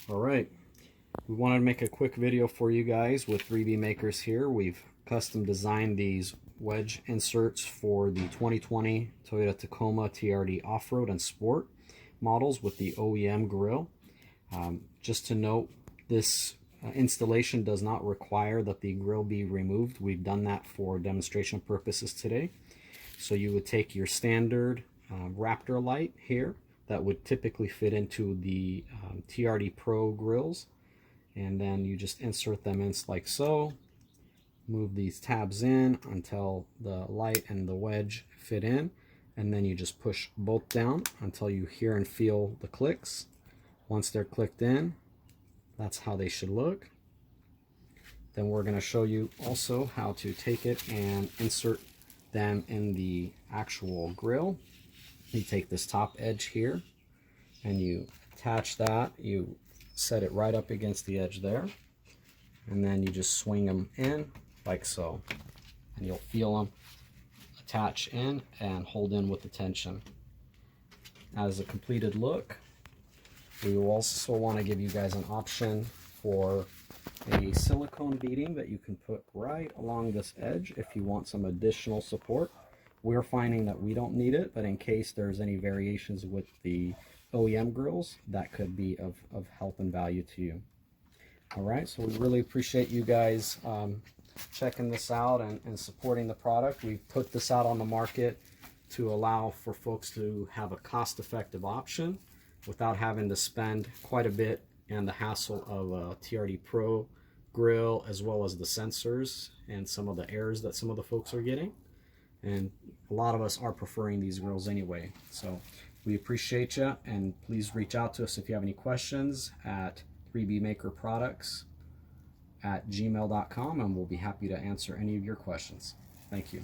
All right, we wanted to make a quick video for you guys with 3bMakers here. We've custom designed these wedge inserts for the 2020 Toyota Tacoma TRD off-road and sport models with the OEM Grille. Just to note, this installation does not require that the grille be removed. We've done that for demonstration purposes today. So you would take your standard Raptor light here that would typically fit into the TRD Pro grills, and then you just insert them in like so. Move these tabs in until the light and the wedge fit in, and then you just push both down until you hear and feel the clicks. Once they're clicked in, that's how they should look. Then we're going to show you also how to take it and insert them in the actual grill. You take this top edge here and you attach that, you set it right up against the edge there, and then you just swing them in like so, and you'll feel them attach in and hold in with the tension. As a completed look, we will also want to give you guys an option for a silicone beading that you can put right along this edge if you want some additional support. We're finding that we don't need it, but in case there's any variations with the OEM grills, that could be of help and value to you. All right, so we really appreciate you guys checking this out and supporting the product. We've put this out on the market to allow for folks to have a cost-effective option without having to spend quite a bit and the hassle of a TRD Pro grill, as well as the sensors and some of the errors that some of the folks are getting. And a lot of us are preferring these grills anyway. So we appreciate you, and please reach out to us if you have any questions at 3bmakerproducts@gmail.com, and we'll be happy to answer any of your questions. Thank you.